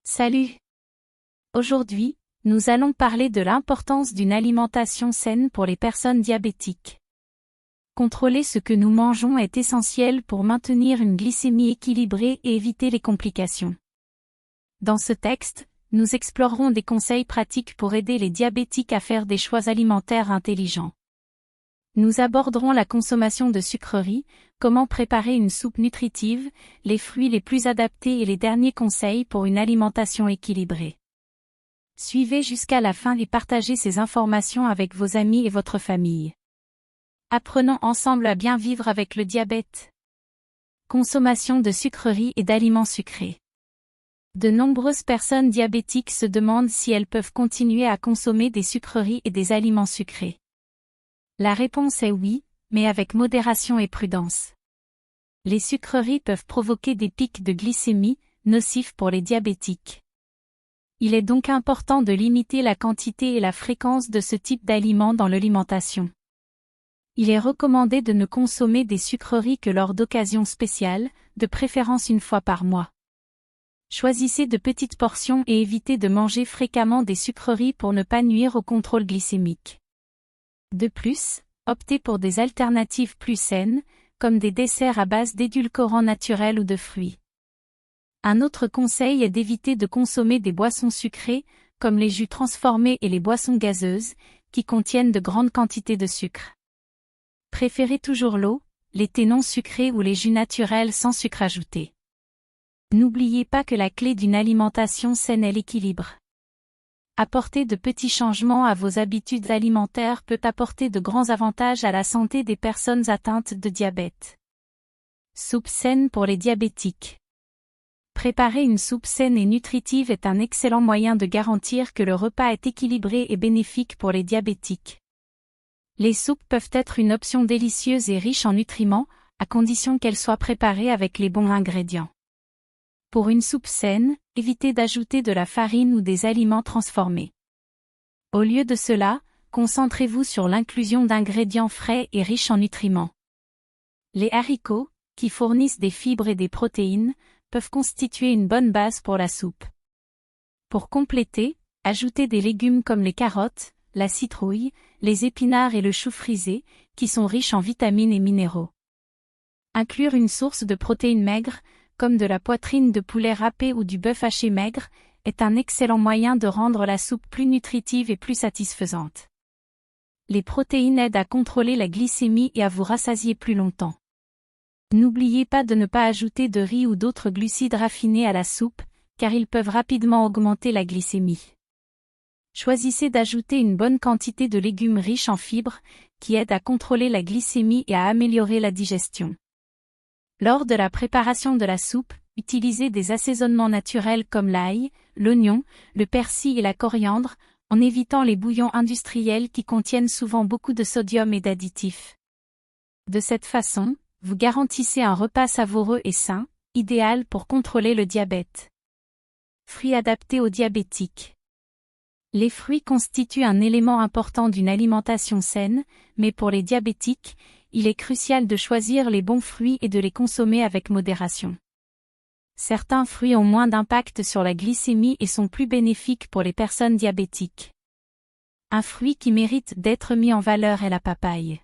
Salut! Aujourd'hui, nous allons parler de l'importance d'une alimentation saine pour les personnes diabétiques. Contrôler ce que nous mangeons est essentiel pour maintenir une glycémie équilibrée et éviter les complications. Dans ce texte, nous explorerons des conseils pratiques pour aider les diabétiques à faire des choix alimentaires intelligents. Nous aborderons la consommation de sucreries, comment préparer une soupe nutritive, les fruits les plus adaptés et les derniers conseils pour une alimentation équilibrée. Suivez jusqu'à la fin et partagez ces informations avec vos amis et votre famille. Apprenons ensemble à bien vivre avec le diabète. Consommation de sucreries et d'aliments sucrés. De nombreuses personnes diabétiques se demandent si elles peuvent continuer à consommer des sucreries et des aliments sucrés. La réponse est oui, mais avec modération et prudence. Les sucreries peuvent provoquer des pics de glycémie, nocifs pour les diabétiques. Il est donc important de limiter la quantité et la fréquence de ce type d'aliments dans l'alimentation. Il est recommandé de ne consommer des sucreries que lors d'occasions spéciales, de préférence une fois par mois. Choisissez de petites portions et évitez de manger fréquemment des sucreries pour ne pas nuire au contrôle glycémique. De plus, optez pour des alternatives plus saines, comme des desserts à base d'édulcorants naturels ou de fruits. Un autre conseil est d'éviter de consommer des boissons sucrées, comme les jus transformés et les boissons gazeuses, qui contiennent de grandes quantités de sucre. Préférez toujours l'eau, les thés non sucrés ou les jus naturels sans sucre ajouté. N'oubliez pas que la clé d'une alimentation saine est l'équilibre. Apporter de petits changements à vos habitudes alimentaires peut apporter de grands avantages à la santé des personnes atteintes de diabète. Soupe saine pour les diabétiques. Préparer une soupe saine et nutritive est un excellent moyen de garantir que le repas est équilibré et bénéfique pour les diabétiques. Les soupes peuvent être une option délicieuse et riche en nutriments, à condition qu'elles soient préparées avec les bons ingrédients. Pour une soupe saine, évitez d'ajouter de la farine ou des aliments transformés. Au lieu de cela, concentrez-vous sur l'inclusion d'ingrédients frais et riches en nutriments. Les haricots, qui fournissent des fibres et des protéines, peuvent constituer une bonne base pour la soupe. Pour compléter, ajoutez des légumes comme les carottes, la citrouille, les épinards et le chou frisé, qui sont riches en vitamines et minéraux. Inclure une source de protéines maigres, comme de la poitrine de poulet râpé ou du bœuf haché maigre, est un excellent moyen de rendre la soupe plus nutritive et plus satisfaisante. Les protéines aident à contrôler la glycémie et à vous rassasier plus longtemps. N'oubliez pas de ne pas ajouter de riz ou d'autres glucides raffinés à la soupe, car ils peuvent rapidement augmenter la glycémie. Choisissez d'ajouter une bonne quantité de légumes riches en fibres, qui aident à contrôler la glycémie et à améliorer la digestion. Lors de la préparation de la soupe, utilisez des assaisonnements naturels comme l'ail, l'oignon, le persil et la coriandre, en évitant les bouillons industriels qui contiennent souvent beaucoup de sodium et d'additifs. De cette façon, vous garantissez un repas savoureux et sain, idéal pour contrôler le diabète. Fruits adaptés aux diabétiques. Les fruits constituent un élément important d'une alimentation saine, mais pour les diabétiques, il est crucial de choisir les bons fruits et de les consommer avec modération. Certains fruits ont moins d'impact sur la glycémie et sont plus bénéfiques pour les personnes diabétiques. Un fruit qui mérite d'être mis en valeur est la papaye.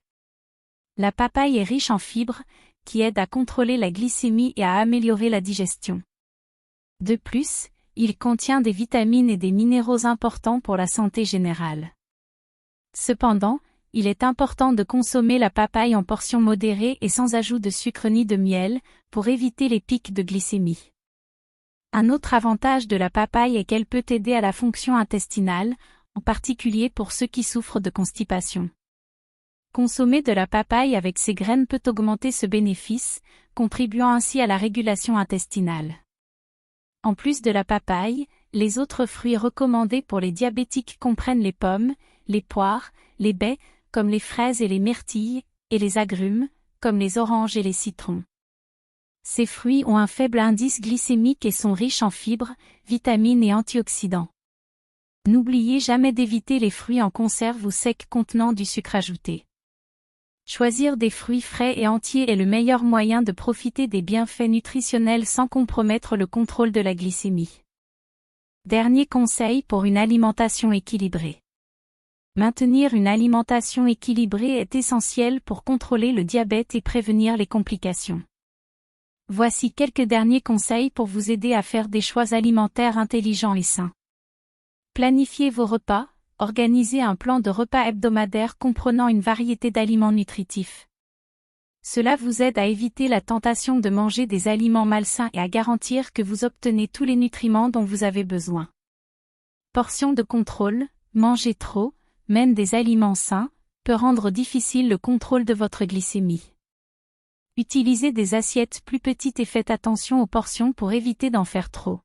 La papaye est riche en fibres, qui aident à contrôler la glycémie et à améliorer la digestion. De plus, il contient des vitamines et des minéraux importants pour la santé générale. Cependant, il est important de consommer la papaye en portions modérées et sans ajout de sucre ni de miel, pour éviter les pics de glycémie. Un autre avantage de la papaye est qu'elle peut aider à la fonction intestinale, en particulier pour ceux qui souffrent de constipation. Consommer de la papaye avec ses graines peut augmenter ce bénéfice, contribuant ainsi à la régulation intestinale. En plus de la papaye, les autres fruits recommandés pour les diabétiques comprennent les pommes, les poires, les baies, comme les fraises et les myrtilles, et les agrumes, comme les oranges et les citrons. Ces fruits ont un faible indice glycémique et sont riches en fibres, vitamines et antioxydants. N'oubliez jamais d'éviter les fruits en conserve ou secs contenant du sucre ajouté. Choisir des fruits frais et entiers est le meilleur moyen de profiter des bienfaits nutritionnels sans compromettre le contrôle de la glycémie. Dernier conseil pour une alimentation équilibrée. Maintenir une alimentation équilibrée est essentiel pour contrôler le diabète et prévenir les complications. Voici quelques derniers conseils pour vous aider à faire des choix alimentaires intelligents et sains. Planifiez vos repas, organisez un plan de repas hebdomadaire comprenant une variété d'aliments nutritifs. Cela vous aide à éviter la tentation de manger des aliments malsains et à garantir que vous obtenez tous les nutriments dont vous avez besoin. Portion de contrôle, manger trop, même des aliments sains, peut rendre difficile le contrôle de votre glycémie. Utilisez des assiettes plus petites et faites attention aux portions pour éviter d'en faire trop.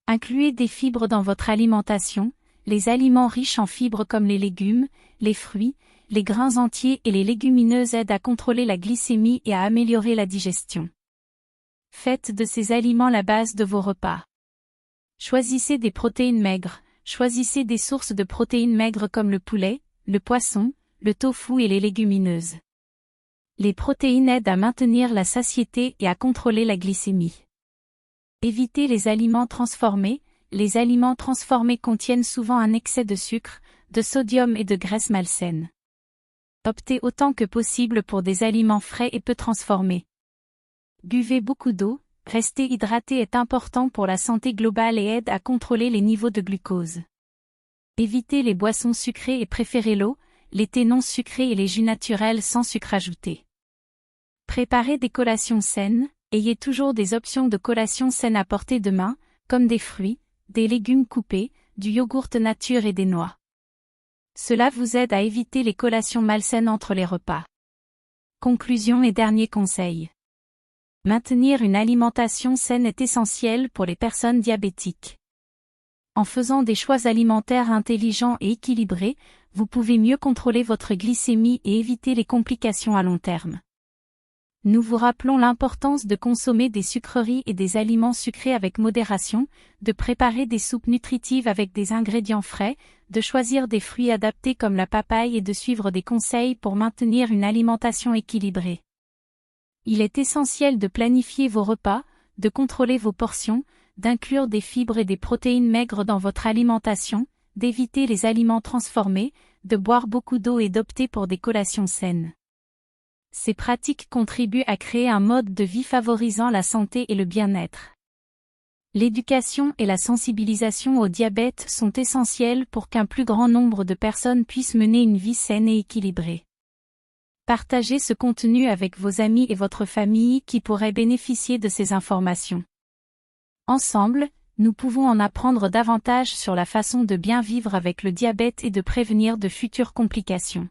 Incluez des fibres dans votre alimentation, les aliments riches en fibres comme les légumes, les fruits, les grains entiers et les légumineuses aident à contrôler la glycémie et à améliorer la digestion. Faites de ces aliments la base de vos repas. Choisissez des protéines maigres, choisissez des sources de protéines maigres comme le poulet, le poisson, le tofu et les légumineuses. Les protéines aident à maintenir la satiété et à contrôler la glycémie. Évitez les aliments transformés. Les aliments transformés contiennent souvent un excès de sucre, de sodium et de graisse malsaine. Optez autant que possible pour des aliments frais et peu transformés. Buvez beaucoup d'eau, rester hydraté est important pour la santé globale et aide à contrôler les niveaux de glucose. Évitez les boissons sucrées et préférez l'eau, les thés non sucrés et les jus naturels sans sucre ajouté. Préparez des collations saines, ayez toujours des options de collations saines à portée de main, comme des fruits, des légumes coupés, du yogourt nature et des noix. Cela vous aide à éviter les collations malsaines entre les repas. Conclusion et dernier conseil. Maintenir une alimentation saine est essentiel pour les personnes diabétiques. En faisant des choix alimentaires intelligents et équilibrés, vous pouvez mieux contrôler votre glycémie et éviter les complications à long terme. Nous vous rappelons l'importance de consommer des sucreries et des aliments sucrés avec modération, de préparer des soupes nutritives avec des ingrédients frais, de choisir des fruits adaptés comme la papaye et de suivre des conseils pour maintenir une alimentation équilibrée. Il est essentiel de planifier vos repas, de contrôler vos portions, d'inclure des fibres et des protéines maigres dans votre alimentation, d'éviter les aliments transformés, de boire beaucoup d'eau et d'opter pour des collations saines. Ces pratiques contribuent à créer un mode de vie favorisant la santé et le bien-être. L'éducation et la sensibilisation au diabète sont essentielles pour qu'un plus grand nombre de personnes puissent mener une vie saine et équilibrée. Partagez ce contenu avec vos amis et votre famille qui pourraient bénéficier de ces informations. Ensemble, nous pouvons en apprendre davantage sur la façon de bien vivre avec le diabète et de prévenir de futures complications.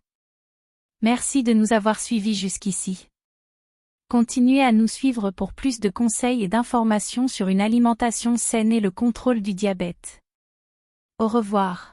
Merci de nous avoir suivis jusqu'ici. Continuez à nous suivre pour plus de conseils et d'informations sur une alimentation saine et le contrôle du diabète. Au revoir.